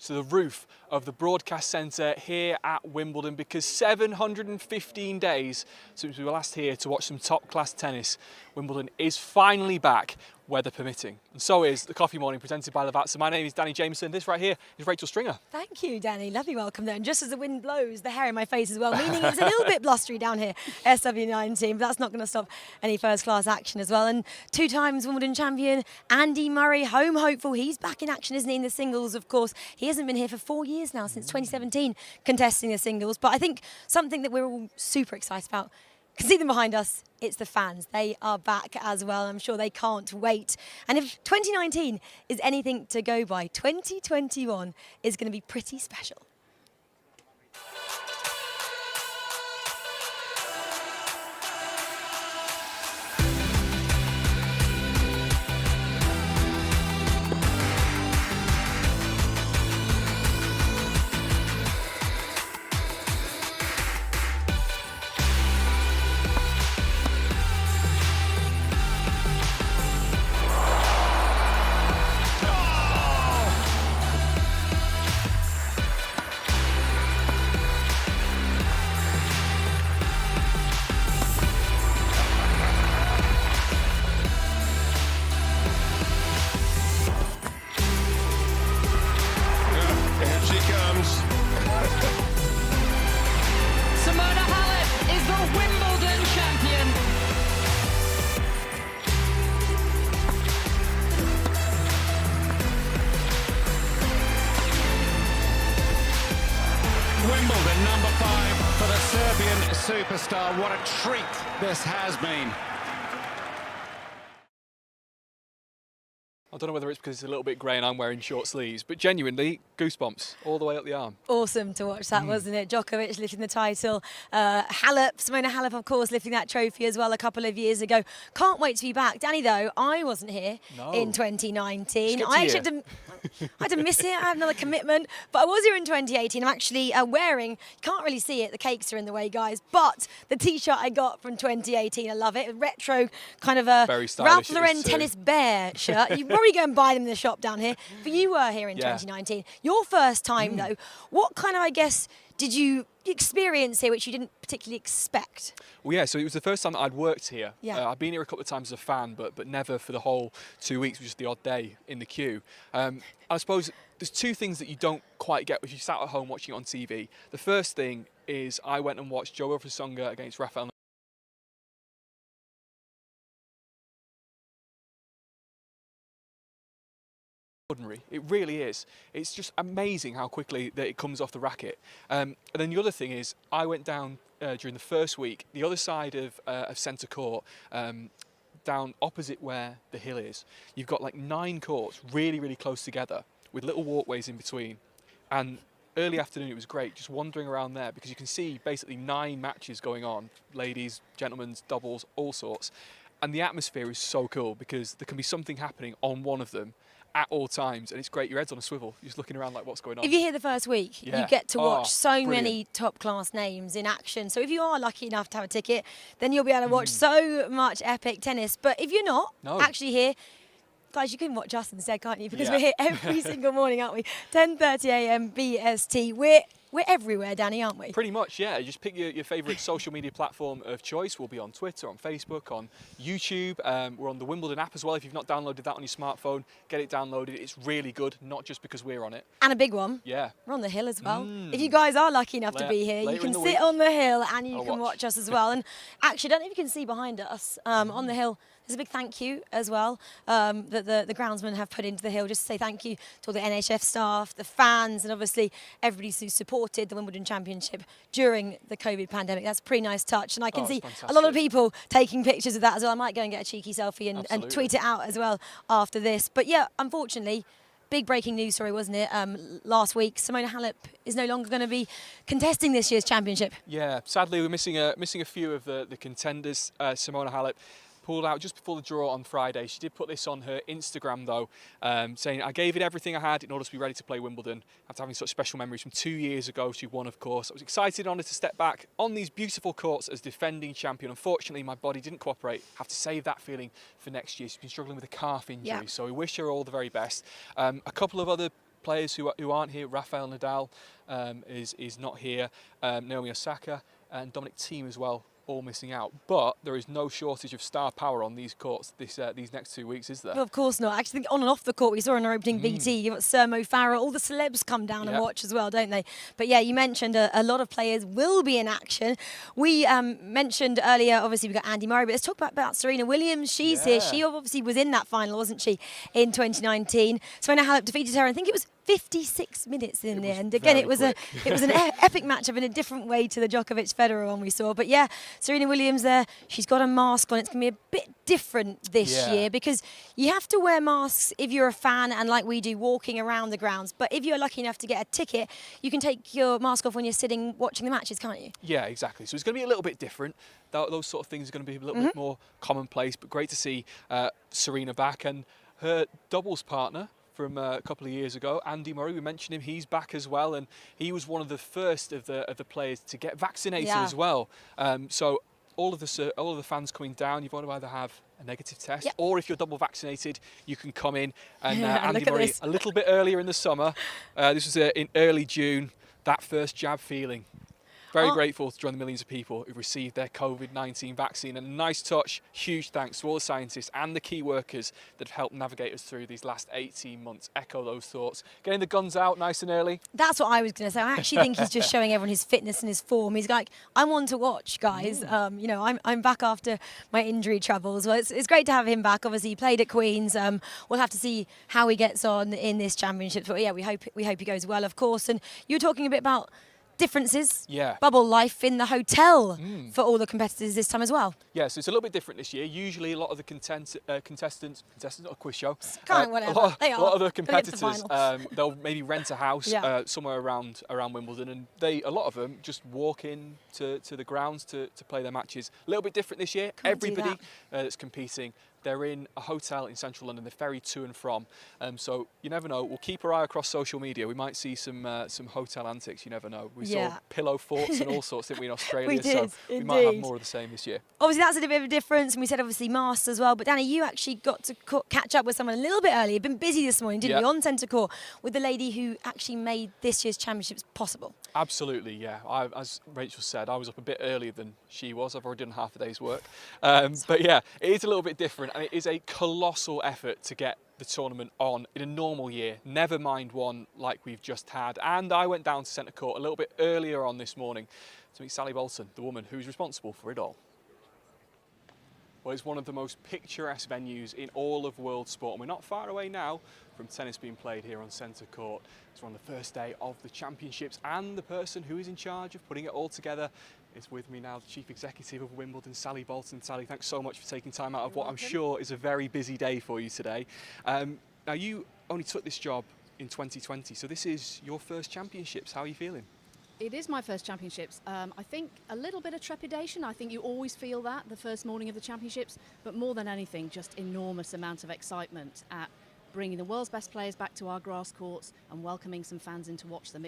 to the roof of the broadcast centre here at Wimbledon, because 715 days since we were last here to watch some top-class tennis. Wimbledon is finally back, weather permitting. And so is the Coffee Morning presented by Lavazza. My name is Danny Jameson. This right here is Rachel Stringer. Thank you, Danny. Lovely welcome there. And just as the wind blows, the hair in my face as well, meaning it's a little bit blustery down here, SW19, but that's not going to stop any first-class action as well. And 2 times Wimbledon champion Andy Murray, home hopeful. He's back in action, isn't he, in the singles, of course. He hasn't been here for 4 years now, since 2017, contesting the singles. But I think something that we're all super excited about, you can see them behind us, it's the fans. They are back as well. I'm sure they can't wait. And if 2019 is anything to go by, 2021 is going to be pretty special. Wimbledon number 5 for the Serbian superstar. What a treat this has been. I don't know whether it's because it's a little bit grey and I'm wearing short sleeves, but genuinely, goosebumps all the way up the arm. Awesome to watch that, wasn't it? Djokovic lifting the title. Simona Halep, of course, lifting that trophy as well a couple of years ago. Can't wait to be back. Danny, though, I wasn't here in 2019. I actually had to miss it. I had another commitment. But I was here in 2018. I'm actually wearing, you can't really see it, the cakes are in the way, guys, but the T-shirt I got from 2018, I love it. A retro kind of a Ralph Lauren tennis bear shirt. You probably go and buy them in the shop down here. But you were here in 2019. Your first time, though. What kind of, I guess, did you experience here which you didn't particularly expect? Well, yeah, so it was the first time that I'd worked here. Yeah. I've been here a couple of times as a fan, but never for the whole 2 weeks, just the odd day in the queue. I suppose there's 2 things that you don't quite get if you sat at home watching it on TV. The first thing is I went and watched Joe Wilfried against Rafael. Ordinary. It really is. It's just amazing how quickly that it comes off the racket. And then the other thing is, I went down during the first week, the other side of centre court, down opposite where the hill is. You've got like 9 courts really, really close together with little walkways in between. And early afternoon, it was great just wandering around there because you can see basically 9 matches going on, ladies, gentlemen's, doubles, all sorts. And the atmosphere is so cool because there can be something happening on one of them at all times, and it's great. Your head's on a swivel. You're just looking around like, what's going on? If you're here the first week, you get to watch so many top-class names in action. So if you are lucky enough to have a ticket, then you'll be able to watch so much epic tennis. But if you're not actually here, guys, you can watch us instead, can't you? Because we're here every single morning, aren't we? 10:30 a.m. BST. We're everywhere, Danny, aren't we? Pretty much, yeah. You just pick your favourite social media platform of choice. We'll be on Twitter, on Facebook, on YouTube. We're on the Wimbledon app as well. If you've not downloaded that on your smartphone, get it downloaded. It's really good, not just because we're on it. And a big one. Yeah. We're on the hill as well. If you guys are lucky enough to be here, you can sit on the hill and you can watch us as well. And actually, I don't know if you can see behind us on the hill, there's a big thank you as well that the groundsmen have put into the hill, just to say thank you to all the NHF staff, the fans, and obviously everybody who supported the Wimbledon Championship during the COVID pandemic. That's a pretty nice touch, and I can see a lot of people taking pictures of that as well. I might go and get a cheeky selfie and tweet it out as well after this. But yeah, unfortunately, big breaking news story, wasn't it? Last week, Simona Halep is no longer going to be contesting this year's championship. Yeah, sadly we're missing a few of the contenders. Simona Halep pulled out just before the draw on Friday. She did put this on her Instagram though, saying, I gave it everything I had in order to be ready to play Wimbledon. After having such special memories from 2 years ago, she won, of course. I was excited and honoured to step back on these beautiful courts as defending champion. Unfortunately, my body didn't cooperate. Have to save that feeling for next year. She's been struggling with a calf injury, so we wish her all the very best. A couple of other players who aren't here. Rafael Nadal is not here. Naomi Osaka and Dominic Thiem as well, all missing out. But there is no shortage of star power on these courts these next 2 weeks, is there? Well, of course not. Actually, on and off the court, we saw in our opening BT, you've got Sir Mo Farah, all the celebs come down and watch as well, don't they? But yeah, you mentioned a lot of players will be in action. We mentioned earlier, obviously, we got Andy Murray, but let's talk about Serena Williams. She's here. She obviously was in that final, wasn't she, in 2019. Serena Halep defeated her, I think it was 56 minutes in the end. Again, it was an epic matchup in a different way to the Djokovic-Federer one we saw. But yeah, Serena Williams there, she's got a mask on. It's going to be a bit different this year because you have to wear masks if you're a fan and like we do walking around the grounds. But if you're lucky enough to get a ticket, you can take your mask off when you're sitting watching the matches, can't you? Yeah, exactly. So it's going to be a little bit different. Those sort of things are going to be a little bit more commonplace, but great to see Serena back and her doubles partner from a couple of years ago, Andy Murray. We mentioned him; he's back as well, and he was one of the first of the players to get vaccinated as well. So all of the fans coming down, you've got to either have a negative test, or if you're double vaccinated, you can come in. And Andy Murray, a little bit earlier in the summer, this was in early June, that first jab feeling. Very grateful to join the millions of people who've received their COVID-19 vaccine. And a nice touch, huge thanks to all the scientists and the key workers that have helped navigate us through these last 18 months. Echo those thoughts. Getting the guns out nice and early. That's what I was going to say. I actually think he's just showing everyone his fitness and his form. He's like, I'm one to watch, guys. You know, I'm back after my injury troubles. Well, it's great to have him back. Obviously, he played at Queen's. We'll have to see how he gets on in this championship. But yeah, we hope he goes well, of course. And you were talking a bit about differences, bubble life in the hotel for all the competitors this time as well. Yeah, so it's a little bit different this year. Usually a lot of the contestants, not a quiz show, a lot of the competitors, they'll maybe rent a house somewhere around Wimbledon, and a lot of them just walk in to the grounds to play their matches. A little bit different this year. Everybody that's competing, they're in a hotel in central London. They're ferried to and from. So you never know. We'll keep our eye across social media. We might see some hotel antics. You never know. We saw pillow forts and all sorts, didn't we, in Australia? We did, so we might have more of the same this year. Obviously, that's a bit of a difference. And we said, obviously, masks as well. But Danny, you actually got to catch up with someone a little bit earlier. You've been busy this morning, didn't you, on centre court with the lady who actually made this year's championships possible. Absolutely, yeah. As Rachel said, I was up a bit earlier than she was. I've already done half a day's work. But yeah, it is a little bit different, and it is a colossal effort to get the tournament on in a normal year, never mind one like we've just had. And I went down to centre court a little bit earlier on this morning to meet Sally Bolton, the woman who's responsible for it all. Well, it's one of the most picturesque venues in all of world sport, and we're not far away now from tennis being played here on centre court. It's on the first day of the championships, and the person who is in charge of putting it all together is with me now, the Chief Executive of Wimbledon, Sally Bolton. Sally, thanks so much for taking time out of what I'm sure is a very busy day for you today. Now, you only took this job in 2020, so this is your first championships. How are you feeling? It is my first championships. I think a little bit of trepidation. I think you always feel that the first morning of the championships, but more than anything, just enormous amount of excitement at bringing the world's best players back to our grass courts and welcoming some fans in to watch them.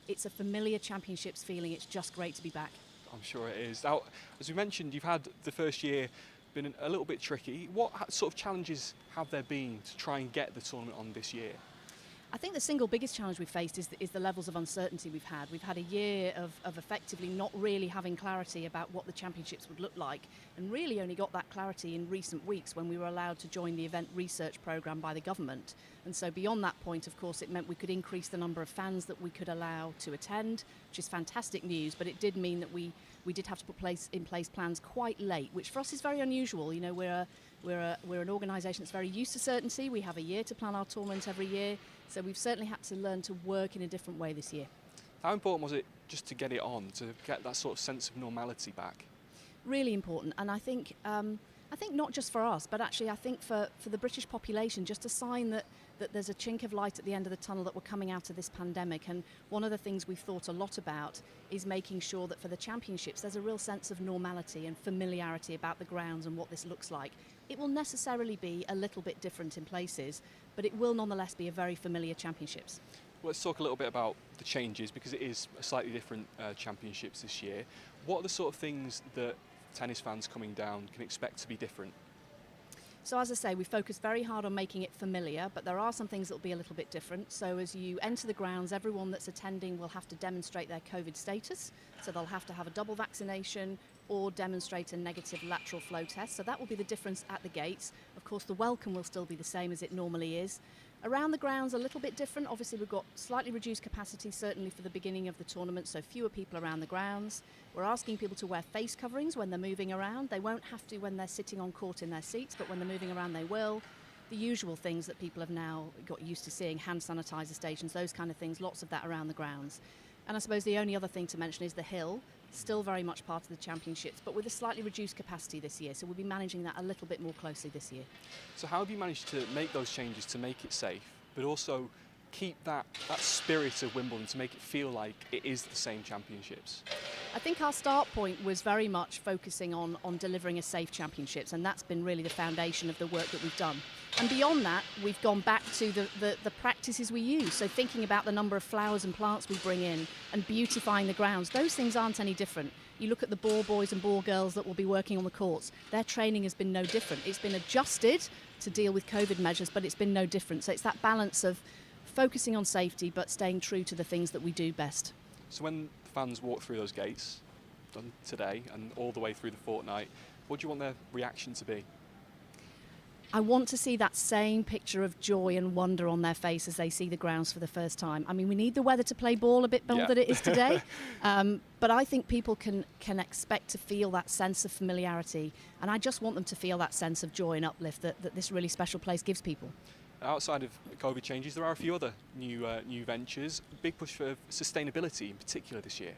It's a familiar championships feeling. It's just great to be back. I'm sure it is. Now, as we mentioned, you've had the first year been a little bit tricky. What sort of challenges have there been to try and get the tournament on this year? I think the single biggest challenge we've faced is the levels of uncertainty we've had. We've had a year of effectively not really having clarity about what the championships would look like, and really only got that clarity in recent weeks when we were allowed to join the event research programme by the government. And so beyond that point, of course, it meant we could increase the number of fans that we could allow to attend, which is fantastic news, but it did mean that we did have to put in place plans quite late, which for us is very unusual. You know, we're an organisation that's very used to certainty. We have a year to plan our tournament every year. So we've certainly had to learn to work in a different way this year. How important was it just to get it on, to get that sort of sense of normality back? Really important, and I think not just for us, but actually I think for the British population, just a sign that there's a chink of light at the end of the tunnel, that we're coming out of this pandemic. And one of the things we've thought a lot about is making sure that for the championships there's a real sense of normality and familiarity about the grounds and what this looks like. It will necessarily be a little bit different in places, but it will nonetheless be a very familiar championships. Let's talk a little bit about the changes, because it is a slightly different championships this year. What are the sort of things that tennis fans coming down can expect to be different? So as I say, we focus very hard on making it familiar, but there are some things that will be a little bit different. So as you enter the grounds, everyone that's attending will have to demonstrate their COVID status. So they'll have to have a double vaccination or demonstrate a negative lateral flow test. So that will be the difference at the gates. Of course, the welcome will still be the same as it normally is. Around the grounds, a little bit different. Obviously, we've got slightly reduced capacity, certainly for the beginning of the tournament, so fewer people around the grounds. We're asking people to wear face coverings when they're moving around. They won't have to when they're sitting on court in their seats, but when they're moving around, they will. The usual things that people have now got used to seeing, hand sanitizer stations, those kind of things, lots of that around the grounds. And I suppose the only other thing to mention is the hill, still very much part of the championships, but with a slightly reduced capacity this year. So we'll be managing that a little bit more closely this year. So how have you managed to make those changes to make it safe, but also keep that spirit of Wimbledon, to make it feel like it is the same championships? I think our start point was very much focusing on delivering a safe championships, and that's been really the foundation of the work that we've done. And beyond that, we've gone back to the practices we use. So thinking about the number of flowers and plants we bring in and beautifying the grounds, those things aren't any different. You look at the ball boys and ball girls that will be working on the courts, their training has been no different. It's been adjusted to deal with COVID measures, but it's been no different. So it's that balance of focusing on safety but staying true to the things that we do best. So when fans walk through those gates, done today and all the way through the fortnight, what do you want their reaction to be? I want to see that same picture of joy and wonder on their face as they see the grounds for the first time. I mean, we need the weather to play ball a bit more than it is today, but I think people can expect to feel that sense of familiarity, and I just want them to feel that sense of joy and uplift that this really special place gives people. Outside of COVID changes, there are a few other new ventures. Big push for sustainability in particular this year.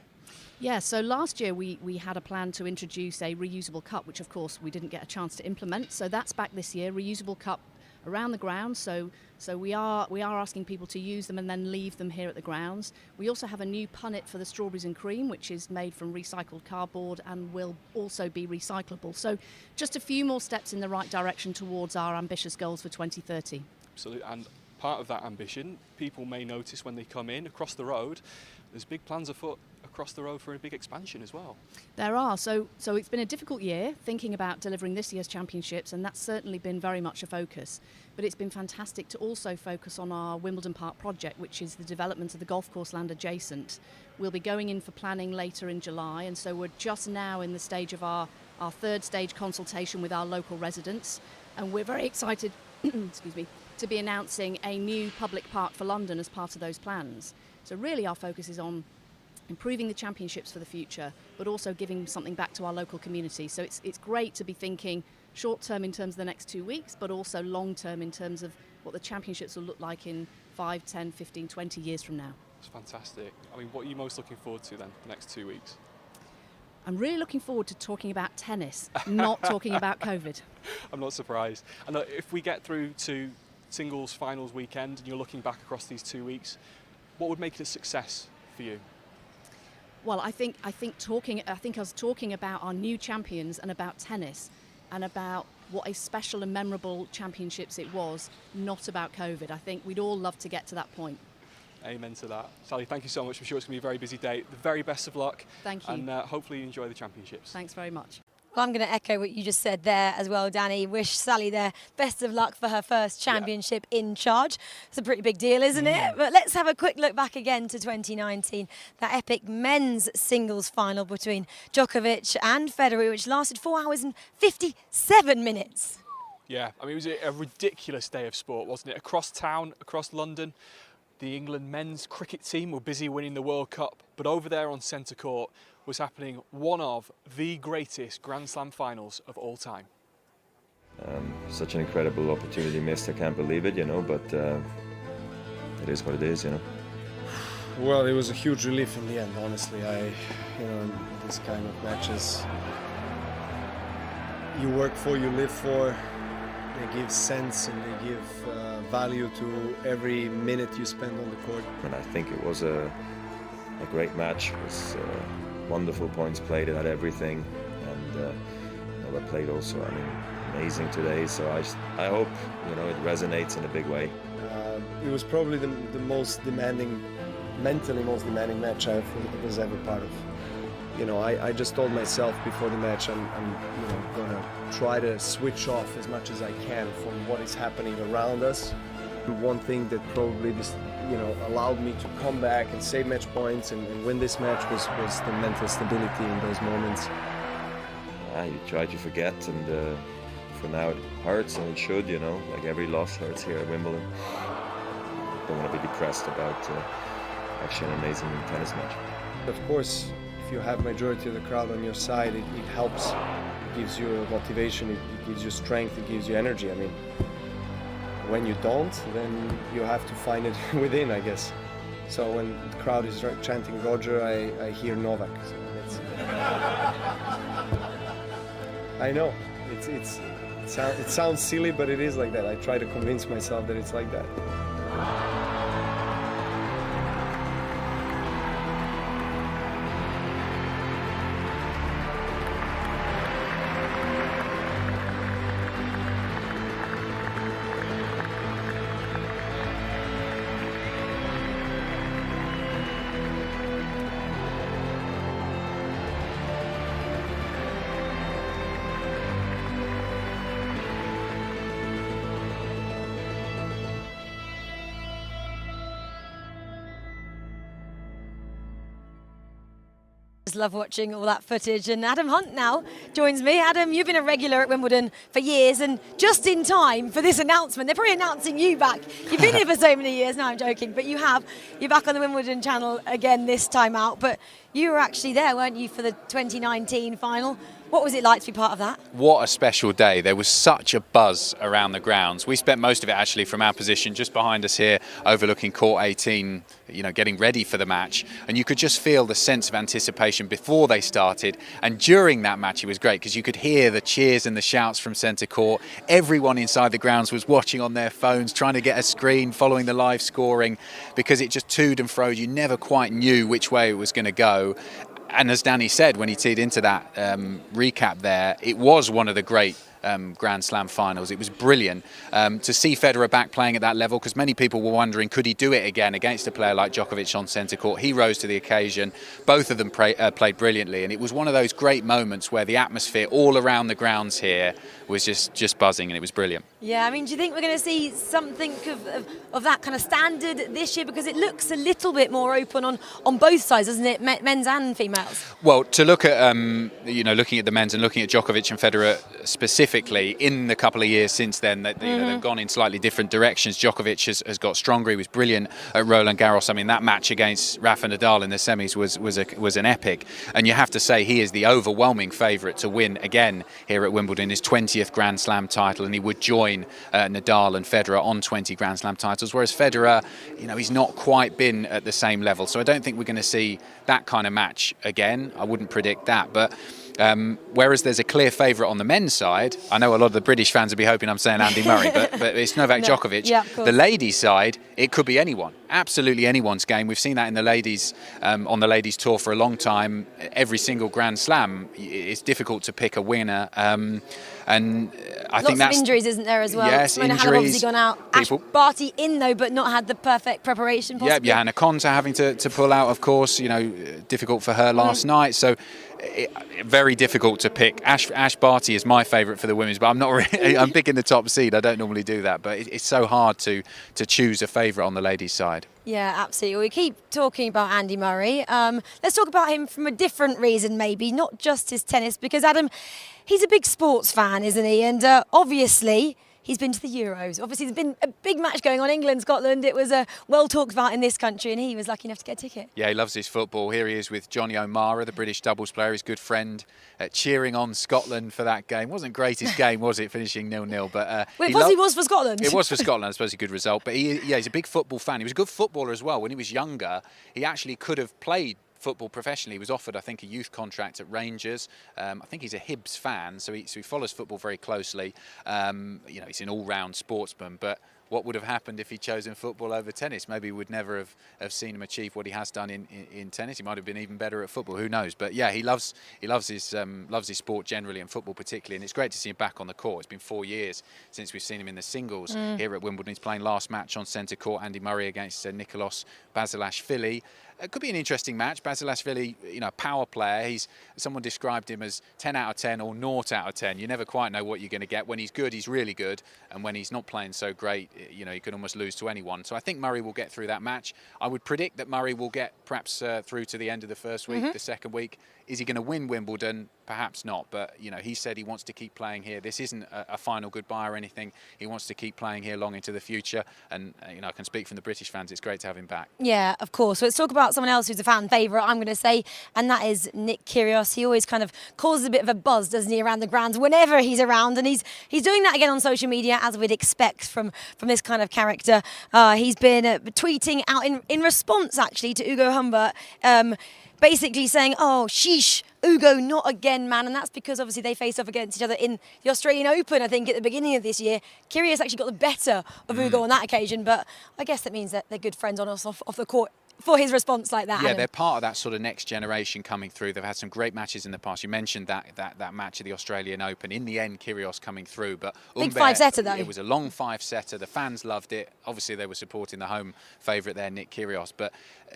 Yeah, so last year we had a plan to introduce a reusable cup, which of course we didn't get a chance to implement. So that's back this year, reusable cup around the ground. So we are asking people to use them and then leave them here at the grounds. We also have a new punnet for the strawberries and cream, which is made from recycled cardboard and will also be recyclable. So just a few more steps in the right direction towards our ambitious goals for 2030. Absolutely, and part of that ambition, people may notice when they come in across the road, there's big plans afoot across the road for a big expansion as well. There are. So it's been a difficult year thinking about delivering this year's championships, and that's certainly been very much a focus. But it's been fantastic to also focus on our Wimbledon Park project, which is the development of the golf course land adjacent. We'll be going in for planning later in July, and so we're just now in the stage of our third stage consultation with our local residents, and we're very excited excuse me, to be announcing a new public park for London as part of those plans. So really our focus is on improving the championships for the future, but also giving something back to our local community. So it's great to be thinking short term in terms of the next 2 weeks, but also long term in terms of what the championships will look like in 5, 10, 15, 20 years from now. It's fantastic. I mean, what are you most looking forward to then, the next 2 weeks? I'm really looking forward to talking about tennis, not talking about COVID. I'm not surprised. And if we get through to singles finals weekend and you're looking back across these 2 weeks, what would make it a success for you? Well, I think I was talking about our new champions and about tennis and about what a special and memorable championships it was, not about COVID. I think we'd all love to get to that point. Amen to that. Sally, thank you so much. I'm sure it's going to be a very busy day. The very best of luck. Thank you. And hopefully you enjoy the championships. Thanks very much. Well, I'm going to echo what you just said there as well, Danny. Wish Sally there best of luck for her first championship in charge. It's a pretty big deal, isn't it? But let's have a quick look back again to 2019. That epic men's singles final between Djokovic and Federer, which lasted 4 hours and 57 minutes. Yeah, I mean, it was a ridiculous day of sport, wasn't it? Across town, across London, the England men's cricket team were busy winning the World Cup, but over there on centre court was happening one of the greatest Grand Slam finals of all time. Such an incredible opportunity missed. I can't believe it, but it is what it is, Well, it was a huge relief in the end, honestly. In this kind of matches, you work for, you live for. They give sense and they give value to every minute you spend on the court. And I think it was a great match. It was wonderful points played. It had everything, and I played also. Amazing today. So I hope it resonates in a big way. It was probably the most demanding, mentally most demanding match I was ever part of. you know, I just told myself before the match I'm you know, gonna try to switch off as much as I can from what is happening around us. One thing that probably just, you know, allowed me to come back and save match points and win this match was the mental stability in those moments. You try to forget, and for now it hurts, and it should, you know, like every loss hurts here at Wimbledon. Don't want to be depressed about actually an amazing tennis match. Of course, if you have majority of the crowd on your side, it helps. It gives you motivation, it gives you strength, it gives you energy. I mean, when you don't, then you have to find it within, I guess. So when the crowd is chanting Roger, I hear Novak. So that's, I know, it sounds silly, but it is like that. I try to convince myself that it's like that. Love watching all that footage, and Adam Hunt now joins me. Adam, you've been a regular at Wimbledon for years, and just in time for this announcement. They're probably announcing you back. You've been here for so many years. No, I'm joking, but you have. You're back on the Wimbledon channel again this time out, but you were actually there, weren't you, for the 2019 final? What was it like to be part of that? What a special day. There was such a buzz around the grounds. We spent most of it actually from our position just behind us here, overlooking court 18, you know, getting ready for the match. And you could just feel the sense of anticipation before they started. And during that match, it was great because you could hear the cheers and the shouts from centre court. Everyone inside the grounds was watching on their phones, trying to get a screen, following the live scoring, because it just toed and froed. You never quite knew which way it was going to go. And as Danny said when he teed into that recap there, it was one of the great Grand Slam finals. It was brilliant to see Federer back playing at that level, because many people were wondering, could he do it again against a player like Djokovic on centre court? He rose to the occasion. Both of them played brilliantly, and it was one of those great moments where the atmosphere all around the grounds here was just buzzing, and it was brilliant. Yeah, I mean, do you think we're going to see something of that kind of standard this year? Because it looks a little bit more open on both sides, doesn't it, men's and females? Well, to look at, you know, looking at the men's and looking at Djokovic and Federer specifically, in the couple of years since then, that you know, they've gone in slightly different directions. Djokovic has got stronger. He was brilliant at Roland Garros. I mean, that match against Rafa Nadal in the semis was an epic. And you have to say he is the overwhelming favourite to win again here at Wimbledon, his 20th Grand Slam title, and he would join Nadal and Federer on 20 Grand Slam titles. Whereas Federer, you know, he's not quite been at the same level. So I don't think we're going to see that kind of match again. I wouldn't predict that, but whereas there's a clear favourite on the men's side, I know a lot of the British fans will be hoping I'm saying Andy Murray, but it's Novak Djokovic. Yeah, the ladies' side, it could be anyone, absolutely anyone's game. We've seen that in the ladies on the ladies' tour for a long time. Every single Grand Slam, it's difficult to pick a winner. And I think that's lots of injuries, isn't there, as well? Yes, Simona injuries. Halep obviously gone out. Ash Barty in though, but not had the perfect preparation. Possibly. Yeah, Johanna Konta having to pull out, of course. You know, difficult for her last night. So very difficult to pick. Ash Barty is my favourite for the women's, but I'm not really, I'm picking the top seed. I don't normally do that, but it's so hard to choose a favourite on the ladies' side. Yeah, absolutely. We keep talking about Andy Murray. Let's talk about him from a different reason, maybe, not just his tennis, because Adam, he's a big sports fan, isn't he? And obviously, he's been to the Euros. Obviously, there's been a big match going on, England, Scotland. It was well talked about in this country, and he was lucky enough to get a ticket. Yeah, he loves his football. Here he is with Johnny O'Mara, the British doubles player, his good friend, cheering on Scotland for that game. Wasn't greatest game, was it, finishing 0-0? But well, it was for Scotland. It was for Scotland, I suppose, a good result. But he's a big football fan. He was a good footballer as well. When he was younger, he actually could have played football professionally. He was offered, I think, a youth contract at Rangers. I think he's a Hibs fan, so he follows football very closely. You know, he's an all-round sportsman, but what would have happened if he'd chosen football over tennis. Maybe we would never have seen him achieve what he has done in tennis. He might have been even better at football. Who knows? But yeah, he loves his sport generally, and football particularly. And it's great to see him back on the court. It's been 4 years since we've seen him in the singles here at Wimbledon. He's playing last match on centre court, Andy Murray against Nicolas Basilashvili. It could be an interesting match. Basilashvili, power player. Someone described him as 10 out of 10 or 0 out of 10. You never quite know what you're going to get. When he's good, he's really good, and when he's not playing so great, you can almost lose to anyone. So I think Murray will get through that match. I would predict that Murray will get perhaps through to the end of the first week, the second week. Is he going to win Wimbledon? Perhaps not, but he said he wants to keep playing here. This isn't a final goodbye or anything. He wants to keep playing here long into the future, and I can speak from the British fans. It's great to have him back. Yeah, of course. So let's talk about someone else who's a fan favourite, I'm going to say, and that is Nick Kyrgios. He always kind of causes a bit of a buzz, doesn't he, around the grounds whenever he's around, and he's doing that again on social media, as we'd expect from this kind of character. He's been tweeting out in response, actually, to Ugo Humbert, basically saying, "Oh, sheesh, Ugo, not again, man." And that's because obviously they faced off against each other in the Australian Open, I think, at the beginning of this year. Kyrgios actually got the better of Ugo on that occasion, but I guess that means that they're good friends on us off the court for his response like that. Yeah, Adam. They're part of that sort of next generation coming through. They've had some great matches in the past. You mentioned that match at the Australian Open. In the end, Kyrgios coming through, but big five-setter though. It was a long five-setter. The fans loved it. Obviously, they were supporting the home favourite there, Nick Kyrgios. But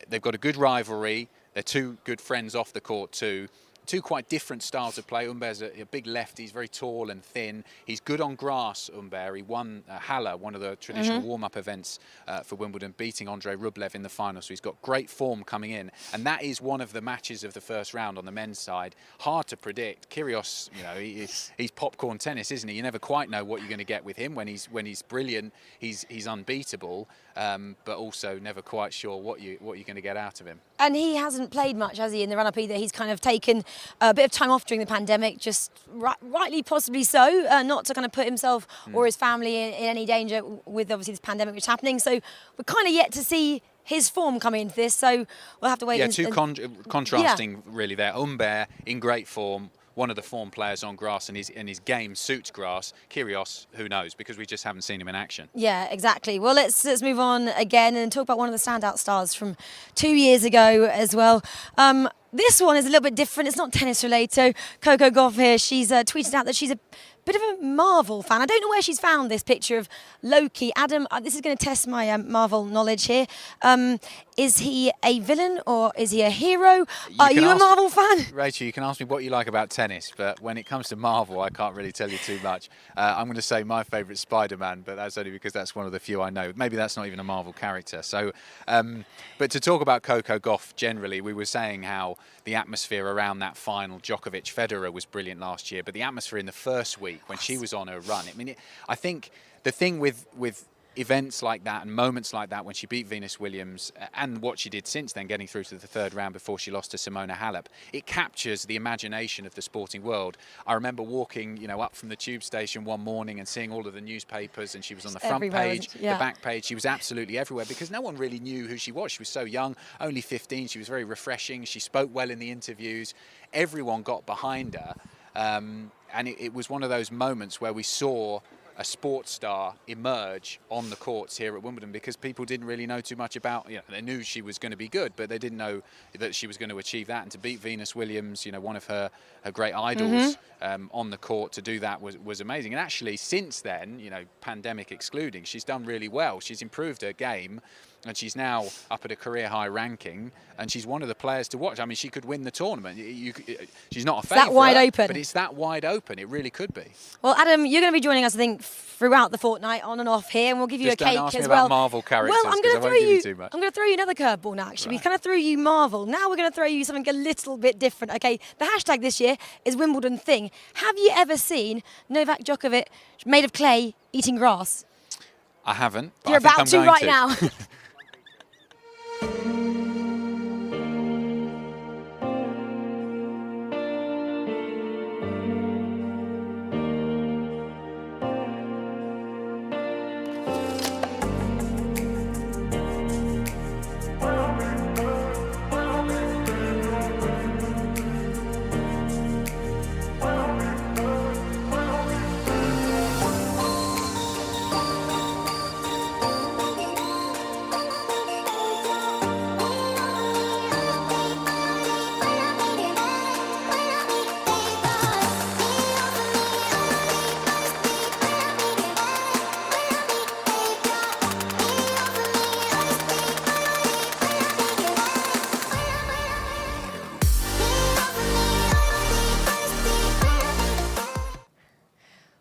they've got a good rivalry. They're two good friends off the court too. Two quite different styles of play. Humbert's a big lefty. He's very tall and thin. He's good on grass, Humbert. He won Halle, one of the traditional warm-up events for Wimbledon, beating Andrei Rublev in the final. So he's got great form coming in. And that is one of the matches of the first round on the men's side. Hard to predict. Kyrgios, he's popcorn tennis, isn't he? You never quite know what you're going to get with him. When he's brilliant, he's unbeatable. But also never quite sure what you're going to get out of him. And he hasn't played much, has he, in the run-up either? He's kind of taken a bit of time off during the pandemic, just rightly possibly so, not to kind of put himself or his family in any danger with obviously this pandemic which is happening. So we're kind of yet to see his form coming into this, so we'll have to wait. Yeah, contrasting really there. Humbert in great form, one of the form players on grass, and his game suits grass. Kyrgios, who knows, because we just haven't seen him in action. Yeah, exactly. Well, let's move on again and talk about one of the standout stars from 2 years ago as well. This one is a little bit different. It's not tennis related. Coco Gauff here, she's tweeted out that she's a bit of a Marvel fan. I don't know where she's found this picture of Loki. Adam, this is going to test my Marvel knowledge here. Is he a villain or is he a hero? Are you a Marvel fan? Rachel, you can ask me what you like about tennis, but when it comes to Marvel, I can't really tell you too much. I'm going to say my favourite Spider-Man, but that's only because that's one of the few I know. Maybe that's not even a Marvel character. So, but to talk about Coco Gauff generally, we were saying how the atmosphere around that final, Djokovic-Federer, was brilliant last year, but the atmosphere in the first week when she was on her run, I think the thing with events like that and moments like that, when she beat Venus Williams and what she did since then, getting through to the third round before she lost to Simona Halep, it captures the imagination of the sporting world. I remember walking, up from the tube station one morning and seeing all of the newspapers, and she was on the front page, the back page. She was absolutely everywhere because no one really knew who she was. She was so young, only 15. She was very refreshing. She spoke well in the interviews. Everyone got behind her. And it was one of those moments where we saw a sports star emerge on the courts here at Wimbledon, because people didn't really know too much about, they knew she was going to be good, but they didn't know that she was going to achieve that. And to beat Venus Williams, one of her great idols on the court, to do that was amazing. And actually since then, pandemic excluding, she's done really well. She's improved her game, and she's now up at a career high ranking, and she's one of the players to watch. I mean, she could win the tournament. She's not a favourite, that wide open. But it's that wide open. It really could be. Well, Adam, you're going to be joining us, I think, throughout the fortnight, on and off here, and we'll give you Just a cake don't ask me as about well. Marvel characters, well, I'm going to throw you another curveball now. Actually, we kind of threw you Marvel. Now we're going to throw you something a little bit different. Okay, the hashtag this year is Wimbledon Thing. Have you ever seen Novak Djokovic made of clay eating grass? I haven't. But You're I think about I'm to going right to. now.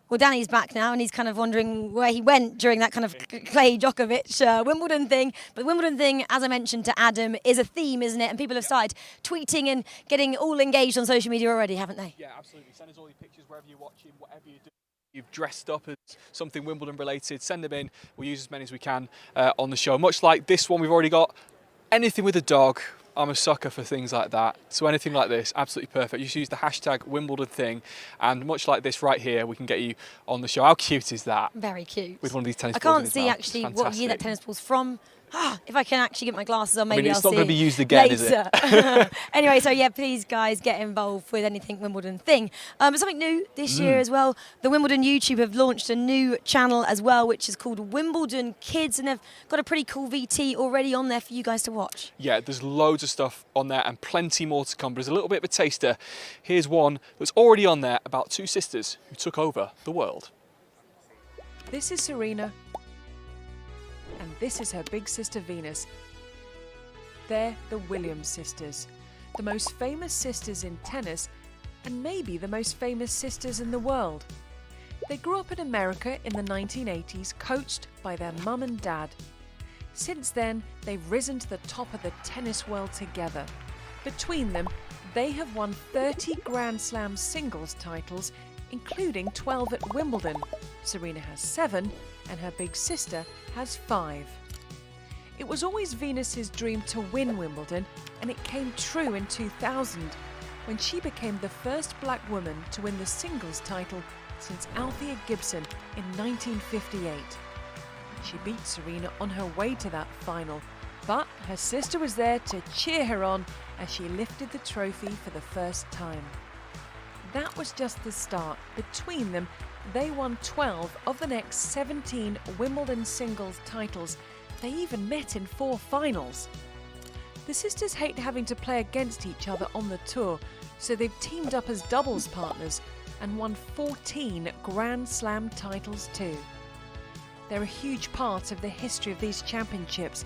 Well, Danny's back now, and he's kind of wondering where he went during that kind of Clay Djokovic Wimbledon thing. But the Wimbledon thing, as I mentioned to Adam, is a theme, isn't it? And people have started tweeting and getting all engaged on social media already, haven't they? Yeah, absolutely. Send us all your pictures wherever you're watching, whatever you do. You've dressed up as something Wimbledon related, send them in. We'll use as many as we can on the show. Much like this one, we've already got anything with a dog. I'm a sucker for things like that. So anything like this, absolutely perfect. You just use the hashtag Wimbledon thing, and much like this right here, we can get you on the show. How cute is that? Very cute. With one of these tennis I balls in can't his see mouth. actually It's what year that fantastic. tennis ball's from. If I can actually get my glasses on, maybe it's I'll not see going to be used again, is it? later. Anyway, so yeah, please guys get involved with anything Wimbledon thing. But something new this year as well. The Wimbledon YouTube have launched a new channel as well, which is called Wimbledon Kids, and they've got a pretty cool VT already on there for you guys to watch. Yeah, there's loads of stuff on there and plenty more to come. But as a little bit of a taster, here's one that's already on there about two sisters who took over the world. This is Serena, and this is her big sister Venus. They're the Williams sisters, the most famous sisters in tennis, and maybe the most famous sisters in the world. They grew up in America in the 1980s, coached by their mum and dad. Since then, they've risen to the top of the tennis world together. Between them, they have won 30 Grand Slam singles titles, including 12 at Wimbledon. Serena has 7, and her big sister has 5. It was always Venus's dream to win Wimbledon, and it came true in 2000, when she became the first black woman to win the singles title since Althea Gibson in 1958. She beat Serena on her way to that final, but her sister was there to cheer her on as she lifted the trophy for the first time. That was just the start. Between them, they won 12 of the next 17 Wimbledon singles titles. They even met in 4 finals. The sisters hate having to play against each other on the tour, so they've teamed up as doubles partners and won 14 Grand Slam titles too. They're a huge part of the history of these championships.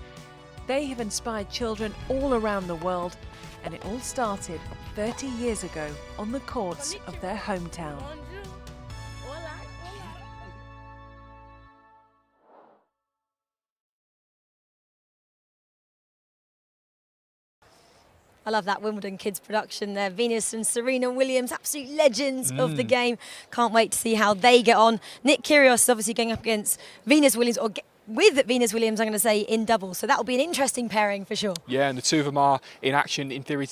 They have inspired children all around the world, and it all started 30 years ago on the courts of their hometown. I love that Wimbledon Kids production there. Venus and Serena Williams, absolute legends of the game. Can't wait to see how they get on. Nick Kyrgios is obviously going up against Venus Williams, or with Venus Williams, I'm going to say, in doubles. So that'll be an interesting pairing for sure. Yeah, and the two of them are in action, in theory,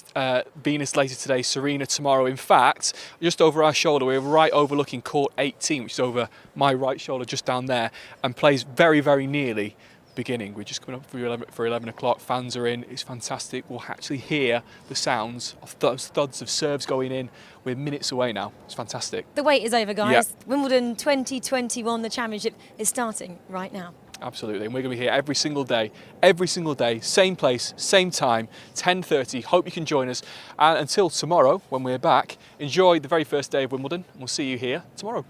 Venus later today, Serena tomorrow. In fact, just over our shoulder, we're right overlooking court 18, which is over my right shoulder, just down there, and plays very, very nearly beginning. We're just coming up for 11 o'clock. Fans are in. It's fantastic. We'll actually hear the sounds of those thuds of serves going in. We're minutes away now. It's fantastic. The wait is over, guys. Yeah. Wimbledon 2021, the championship, is starting right now. Absolutely, and we're going to be here every single day, same place, same time, 10:30. Hope you can join us. And until tomorrow, when we're back, enjoy the very first day of Wimbledon, and we'll see you here tomorrow.